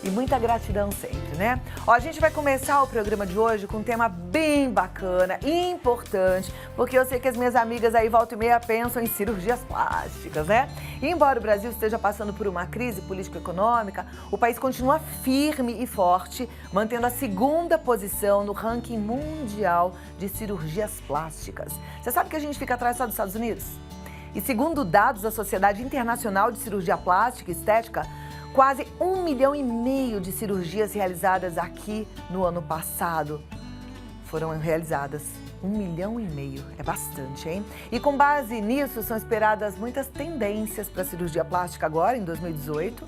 e muita gratidão sempre, né? Ó, a gente vai começar o programa de hoje com um tema bem bacana, importante, porque eu sei que as minhas amigas aí volta e meia pensam em cirurgias plásticas, né? E embora o Brasil esteja passando por uma crise político-econômica, o país continua firme e forte, mantendo a segunda posição no ranking mundial de cirurgias plásticas. Você sabe que a gente fica atrás só dos Estados Unidos? E segundo dados da Sociedade Internacional de Cirurgia Plástica e Estética, quase 1,5 milhão de cirurgias realizadas aqui no ano passado foram realizadas. 1,5 milhão, é bastante, hein? E com base nisso, são esperadas muitas tendências para a cirurgia plástica agora, em 2018.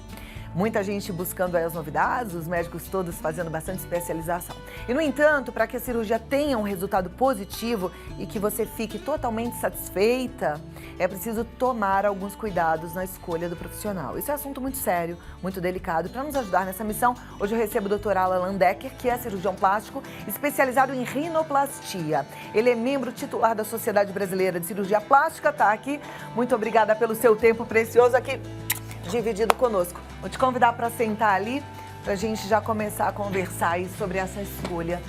Muita gente buscando aí as novidades, os médicos todos fazendo bastante especialização. E, no entanto, para que a cirurgia tenha um resultado positivo e que você fique totalmente satisfeita, é preciso tomar alguns cuidados na escolha do profissional. Isso é assunto muito sério, muito delicado. Para nos ajudar nessa missão, hoje eu recebo o Dr. Alan Landecker, que é cirurgião plástico especializado em rinoplastia. Ele é membro titular da Sociedade Brasileira de Cirurgia Plástica, tá aqui. Muito obrigada pelo seu tempo precioso aqui dividido conosco. Vou te convidar para sentar ali, para a gente já começar a conversar aí sobre essa escolha.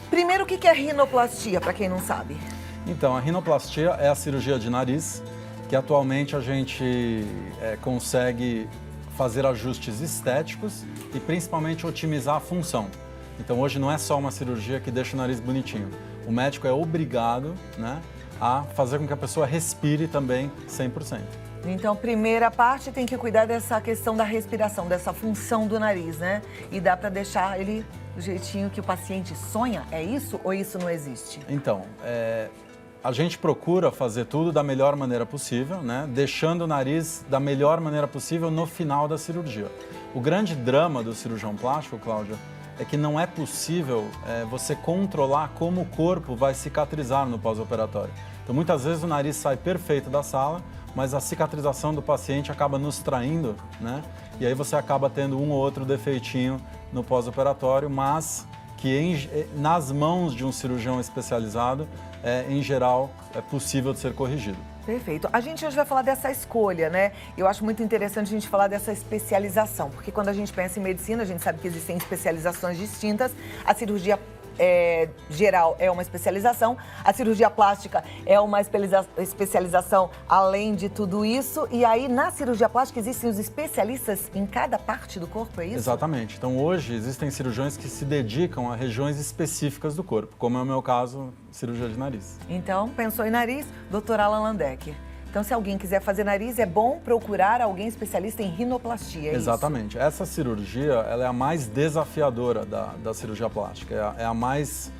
Primeiro, o que é rinoplastia, para quem não sabe? Então, a rinoplastia é a cirurgia de nariz, que atualmente a gente consegue fazer ajustes estéticos e principalmente otimizar a função. Então, hoje não é só uma cirurgia que deixa o nariz bonitinho. O médico é obrigado, né, a fazer com que a pessoa respire também 100%. Então, primeira parte tem que cuidar dessa questão da respiração, dessa função do nariz, né? E dá para deixar ele do jeitinho que o paciente sonha? É isso ou isso não existe? Então, a gente procura fazer tudo da melhor maneira possível, né? Deixando o nariz da melhor maneira possível no final da cirurgia. O grande drama do cirurgião plástico, Cláudia, é que não é possível você controlar como o corpo vai cicatrizar no pós-operatório. Então, muitas vezes o nariz sai perfeito da sala, mas a cicatrização do paciente acaba nos traindo, né? E aí você acaba tendo um ou outro defeitinho no pós-operatório, mas que nas mãos de um cirurgião especializado, em geral, é possível de ser corrigido. Perfeito. A gente hoje vai falar dessa escolha, né? Eu acho muito interessante a gente falar dessa especialização, porque quando a gente pensa em medicina, a gente sabe que existem especializações distintas. A cirurgia geral é uma especialização, a cirurgia plástica é uma especialização além de tudo isso. E aí, na cirurgia plástica, existem os especialistas em cada parte do corpo, é isso? Exatamente. Então, hoje, existem cirurgiões que se dedicam a regiões específicas do corpo, como é o meu caso, cirurgia de nariz. Então, pensou em nariz, Dr. Alan Landecker. Então, se alguém quiser fazer nariz, é bom procurar alguém especialista em rinoplastia, é Exatamente. isso? Essa cirurgia, ela é a mais desafiadora da cirurgia plástica. É a mais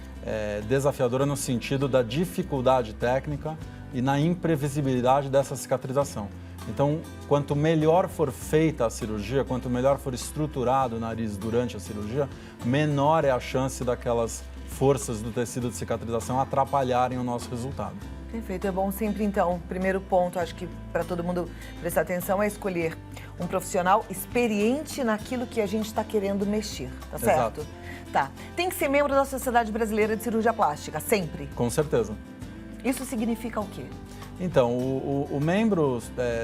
desafiadora no sentido da dificuldade técnica e na imprevisibilidade dessa cicatrização. Então, quanto melhor for feita a cirurgia, quanto melhor for estruturado o nariz durante a cirurgia, menor é a chance daquelas forças do tecido de cicatrização atrapalharem o nosso resultado. Perfeito, é bom sempre então, primeiro ponto, acho que para todo mundo prestar atenção, é escolher um profissional experiente naquilo que a gente está querendo mexer, tá certo? Exato. Tá. Tem que ser membro da Sociedade Brasileira de Cirurgia Plástica, sempre? Com certeza. Isso significa o quê? Então, o membro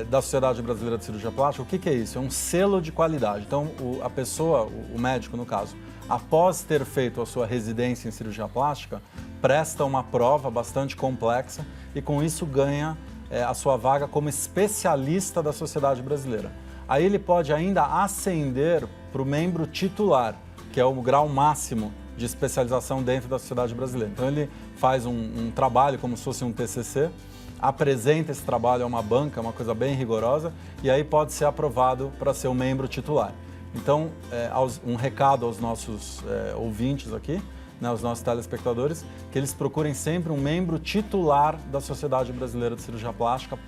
da Sociedade Brasileira de Cirurgia Plástica, o que é isso? É um selo de qualidade. Então, a pessoa, o médico no caso, após ter feito a sua residência em cirurgia plástica, presta uma prova bastante complexa e com isso ganha a sua vaga como especialista da Sociedade Brasileira. Aí ele pode ainda ascender para o membro titular, que é o grau máximo de especialização dentro da Sociedade Brasileira. Então ele faz um trabalho como se fosse um TCC, apresenta esse trabalho a uma banca, uma coisa bem rigorosa, e aí pode ser aprovado para ser um membro titular. Então, um recado aos nossos ouvintes aqui, né, aos nossos telespectadores, que eles procurem sempre um membro titular da Sociedade Brasileira de Cirurgia Plástica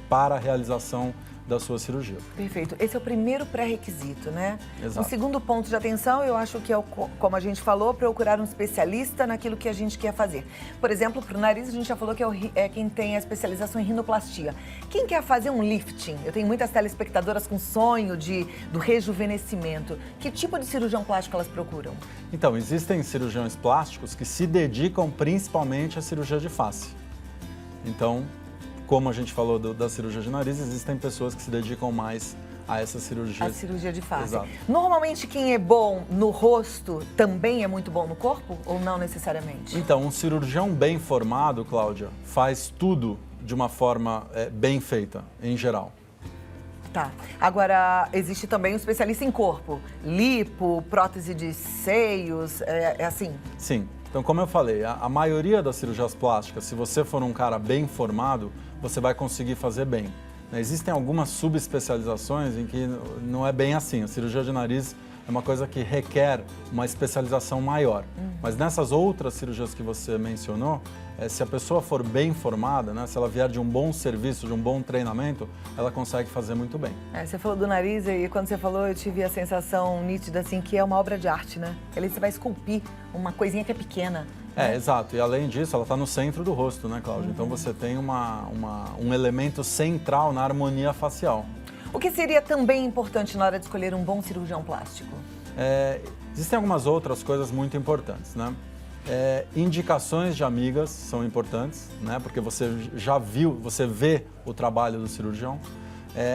para a realização da sua cirurgia. Perfeito. Esse é o primeiro pré-requisito, né? Exato. Um segundo ponto de atenção, eu acho que é, como a gente falou, procurar um especialista naquilo que a gente quer fazer. Por exemplo, para o nariz, a gente já falou que é quem tem a especialização em rinoplastia. Quem quer fazer um lifting? Eu tenho muitas telespectadoras com sonho do rejuvenescimento. Que tipo de cirurgião plástico elas procuram? Então, existem cirurgiões plásticos que se dedicam principalmente à cirurgia de face. Então, como a gente falou da cirurgia de nariz, existem pessoas que se dedicam mais a essa cirurgia. A cirurgia de face. Exato. Normalmente quem é bom no rosto também é muito bom no corpo ou não necessariamente? Então, um cirurgião bem formado, Cláudia, faz tudo de uma forma bem feita, em geral. Tá. Agora, existe também um especialista em corpo. Lipo, prótese de seios, é assim? Sim. Então, como eu falei, a maioria das cirurgias plásticas, se você for um cara bem formado, você vai conseguir fazer bem. Existem algumas subespecializações em que não é bem assim. A cirurgia de nariz é uma coisa que requer uma especialização maior. Mas nessas outras cirurgias que você mencionou, se a pessoa for bem formada, né, se ela vier de um bom serviço, de um bom treinamento, ela consegue fazer muito bem. Você falou do nariz e quando você falou eu tive a sensação nítida assim que é uma obra de arte, né? Ali você vai esculpir uma coisinha que é pequena. Exato. E além disso, ela está no centro do rosto, né, Cláudia? Então você tem um elemento central na harmonia facial. O que seria também importante na hora de escolher um bom cirurgião plástico? Existem algumas outras coisas muito importantes, né? Indicações de amigas são importantes, né? Porque você já viu, você vê o trabalho do cirurgião.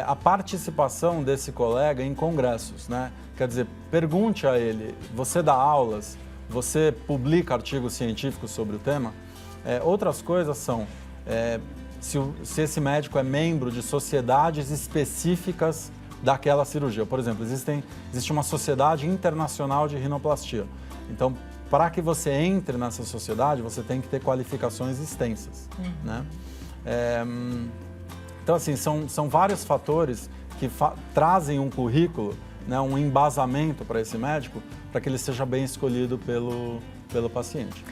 A participação desse colega em congressos, né? Quer dizer, pergunte a ele, você dá aulas, você publica artigos científicos sobre o tema? Outras coisas são, se esse médico é membro de sociedades específicas daquela cirurgia. Por exemplo, existe uma sociedade internacional de rinoplastia. Então, para que você entre nessa sociedade, você tem que ter qualificações extensas, né? Então, assim, são vários fatores que trazem um currículo, né, um embasamento para esse médico, para que ele seja bem escolhido pelo paciente.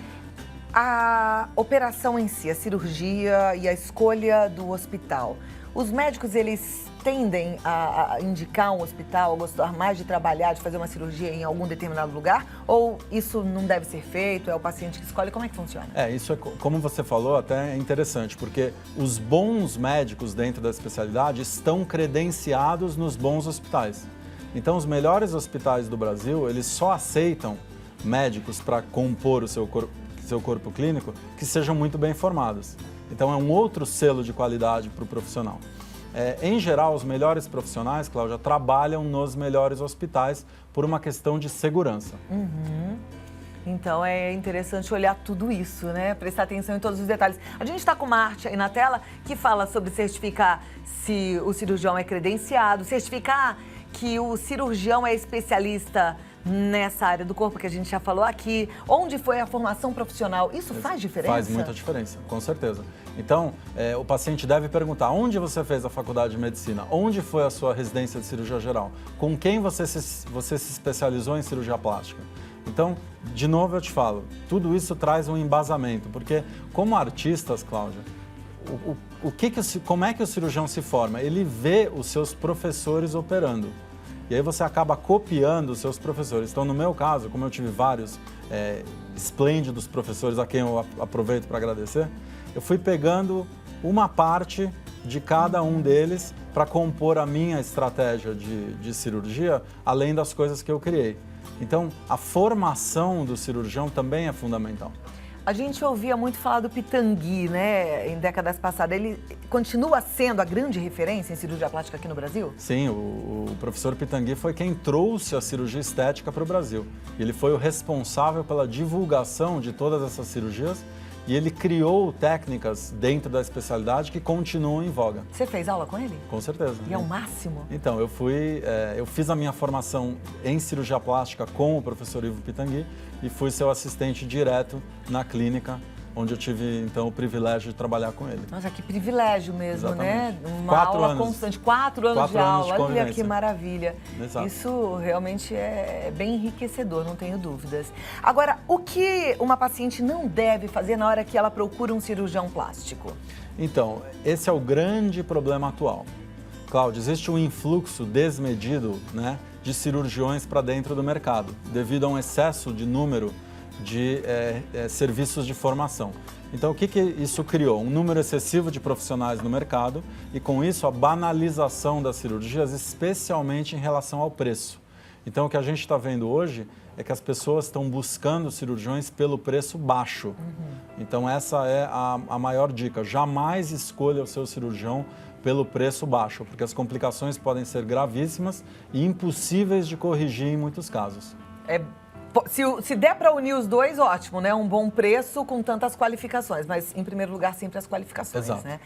A operação em si, a cirurgia e a escolha do hospital. Os médicos, eles tendem a indicar um hospital, a gostar mais de trabalhar, de fazer uma cirurgia em algum determinado lugar? Ou isso não deve ser feito, é o paciente que escolhe? Como é que funciona? Isso como você falou, até é interessante, porque os bons médicos dentro da especialidade estão credenciados nos bons hospitais. Então, os melhores hospitais do Brasil, eles só aceitam médicos para compor o seu corpo clínico que sejam muito bem formados. Então, é um outro selo de qualidade para o profissional. Em geral, os melhores profissionais, Cláudia, trabalham nos melhores hospitais por uma questão de segurança. Então, é interessante olhar tudo isso, né? Prestar atenção em todos os detalhes. A gente está com uma arte aí na tela que fala sobre certificar se o cirurgião é credenciado, certificar que o cirurgião é especialista nessa área do corpo que a gente já falou aqui, onde foi a formação profissional, isso faz diferença? Faz muita diferença, com certeza. Então, o paciente deve perguntar onde você fez a faculdade de medicina, onde foi a sua residência de cirurgia geral, com quem você se especializou em cirurgia plástica. Então, de novo eu te falo, tudo isso traz um embasamento, porque como artistas, Cláudia, como é que o cirurgião se forma? Ele vê os seus professores operando. E aí você acaba copiando os seus professores. Então, no meu caso, como eu tive vários esplêndidos professores a quem eu aproveito para agradecer, eu fui pegando uma parte de cada um deles para compor a minha estratégia de cirurgia, além das coisas que eu criei. Então, a formação do cirurgião também é fundamental. A gente ouvia muito falar do Pitangui, né, em décadas passadas. Ele continua sendo a grande referência em cirurgia plástica aqui no Brasil? Sim, o professor Pitangui foi quem trouxe a cirurgia estética para o Brasil. Ele foi o responsável pela divulgação de todas essas cirurgias e ele criou técnicas dentro da especialidade que continuam em voga. Você fez aula com ele? Com certeza. E é o máximo? Então, eu fiz a minha formação em cirurgia plástica com o professor Ivo Pitangui e fui seu assistente direto na clínica, onde eu tive, então, o privilégio de trabalhar com ele. Nossa, que privilégio mesmo, Exatamente. né? Uma aula constante, 4 anos de aula, olha que maravilha. Exato. Isso realmente é bem enriquecedor, não tenho dúvidas. Agora, o que uma paciente não deve fazer na hora que ela procura um cirurgião plástico? Então, esse é o grande problema atual. Cláudia, existe um influxo desmedido, né, de cirurgiões para dentro do mercado, devido a um excesso de número de serviços de formação. Então, o que isso criou? Um número excessivo de profissionais no mercado e, com isso, a banalização das cirurgias, especialmente em relação ao preço. Então, o que a gente está vendo hoje é que as pessoas estão buscando cirurgiões pelo preço baixo. Então, essa é a maior dica. Jamais escolha o seu cirurgião pelo preço baixo, porque as complicações podem ser gravíssimas e impossíveis de corrigir em muitos casos. Se der para unir os dois, ótimo, né? Um bom preço com tantas qualificações, mas em primeiro lugar sempre as qualificações, Exato. né?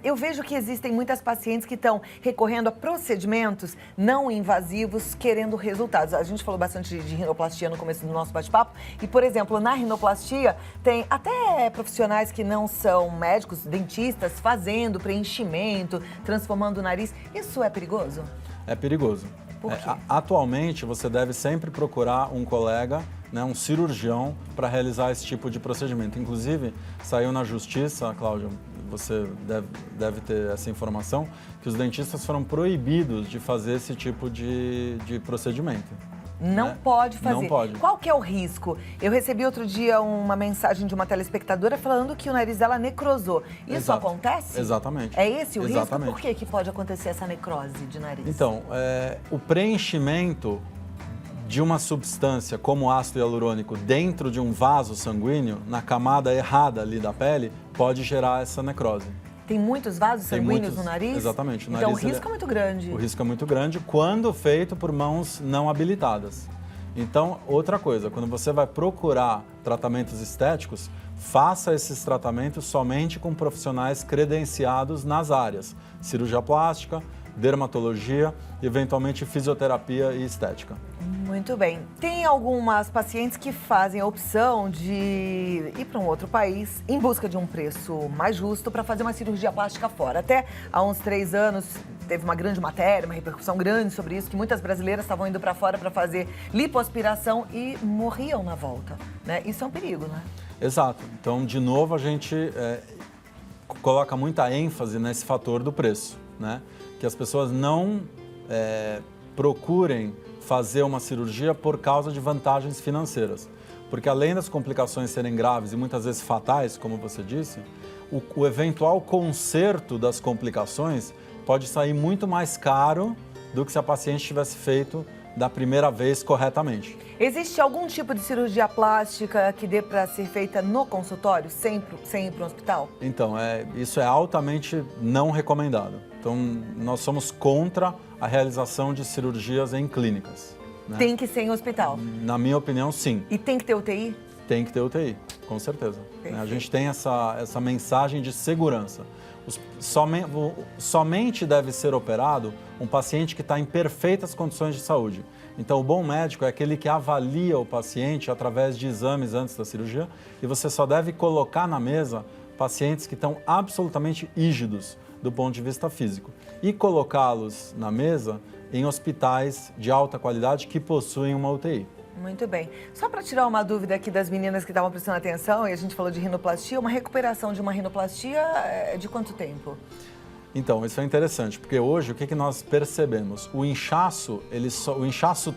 Eu vejo que existem muitas pacientes que estão recorrendo a procedimentos não invasivos querendo resultados. A gente falou bastante de rinoplastia no começo do nosso bate-papo e, por exemplo, na rinoplastia tem até profissionais que não são médicos, dentistas, fazendo preenchimento, transformando o nariz. Isso é perigoso? É perigoso. Por quê? Atualmente, você deve sempre procurar um colega, né, um cirurgião, para realizar esse tipo de procedimento. Inclusive, saiu na justiça, Cláudia, você deve ter essa informação, que os dentistas foram proibidos de fazer esse tipo de procedimento. Não pode fazer. Não pode. Qual que é o risco? Eu recebi outro dia uma mensagem de uma telespectadora falando que o nariz dela necrosou. Isso Exato. acontece? Exatamente. É esse o Exatamente. risco? Por que pode acontecer essa necrose de nariz? Então, o preenchimento de uma substância como ácido hialurônico dentro de um vaso sanguíneo, na camada errada ali da pele, pode gerar essa necrose. Tem muitos vasos sanguíneos no nariz? Exatamente. Então o risco é muito grande. O risco é muito grande quando feito por mãos não habilitadas. Então, outra coisa, quando você vai procurar tratamentos estéticos, faça esses tratamentos somente com profissionais credenciados nas áreas cirurgia plástica, dermatologia e, eventualmente, fisioterapia e estética. Muito bem. Tem algumas pacientes que fazem a opção de ir para um outro país em busca de um preço mais justo para fazer uma cirurgia plástica fora. Até há uns 3 anos teve uma grande matéria, uma repercussão grande sobre isso, que muitas brasileiras estavam indo para fora para fazer lipoaspiração e morriam na volta, né? Isso é um perigo, né? Exato. Então, de novo, a gente coloca muita ênfase nesse fator do preço, né? Que as pessoas não procurem fazer uma cirurgia por causa de vantagens financeiras. Porque além das complicações serem graves e muitas vezes fatais, como você disse, o eventual conserto das complicações pode sair muito mais caro do que se a paciente tivesse feito da primeira vez corretamente. Existe algum tipo de cirurgia plástica que dê para ser feita no consultório, sem ir para o hospital? Então, isso é altamente não recomendado. Então, nós somos contra a realização de cirurgias em clínicas, né? Tem que ser em hospital? Na minha opinião, sim. E tem que ter UTI? Tem que ter UTI, com certeza. A gente tem essa mensagem de segurança. Somente deve ser operado um paciente que está em perfeitas condições de saúde. Então, o bom médico é aquele que avalia o paciente através de exames antes da cirurgia e você só deve colocar na mesa pacientes que estão absolutamente rígidos do ponto de vista físico e colocá-los na mesa em hospitais de alta qualidade que possuem uma UTI. Muito bem. Só para tirar uma dúvida aqui das meninas que estavam prestando atenção, e a gente falou de rinoplastia, uma recuperação de uma rinoplastia é de quanto tempo? Então, isso é interessante, porque hoje o que nós percebemos? O inchaço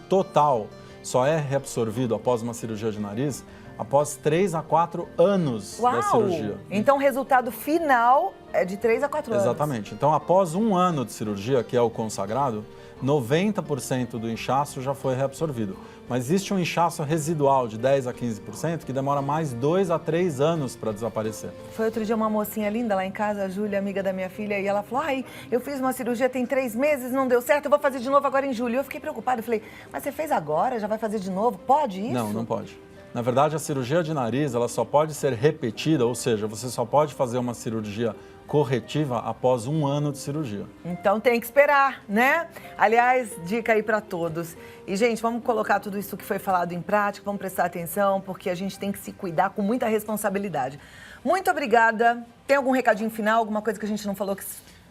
total só é reabsorvido após uma cirurgia de nariz após 3 a 4 anos da cirurgia. Então o resultado final é de 3 a 4 anos. Exatamente. Então, após 1 ano de cirurgia, que é o consagrado, 90% do inchaço já foi reabsorvido. Mas existe um inchaço residual de 10 a 15% que demora mais 2 a 3 anos para desaparecer. Foi outro dia uma mocinha linda lá em casa, a Júlia, amiga da minha filha, e ela falou, eu fiz uma cirurgia tem 3 meses, não deu certo, eu vou fazer de novo agora em julho. Eu fiquei preocupada, eu falei, mas você fez agora, já vai fazer de novo? Pode isso? Não, não pode. Na verdade, a cirurgia de nariz, ela só pode ser repetida, ou seja, você só pode fazer uma cirurgia corretiva após 1 ano de cirurgia. Então tem que esperar, né? Aliás, dica aí para todos. E, gente, vamos colocar tudo isso que foi falado em prática, vamos prestar atenção, porque a gente tem que se cuidar com muita responsabilidade. Muito obrigada. Tem algum recadinho final, alguma coisa que a gente não falou que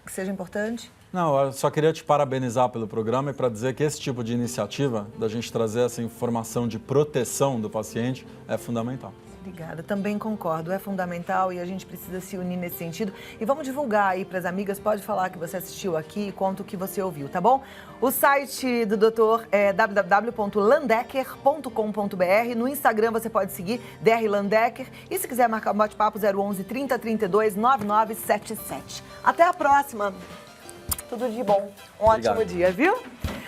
seja importante? Não, eu só queria te parabenizar pelo programa e para dizer que esse tipo de iniciativa, da gente trazer essa informação de proteção do paciente, é fundamental. Obrigada, também concordo, é fundamental e a gente precisa se unir nesse sentido. E vamos divulgar aí para as amigas, pode falar que você assistiu aqui e conta o que você ouviu, tá bom? O site do doutor é www.landecker.com.br. No Instagram você pode seguir drlandecker. E se quiser marcar um bate-papo, 011 30 32 9977. Até a próxima! Tudo de bom. Um ótimo dia, viu?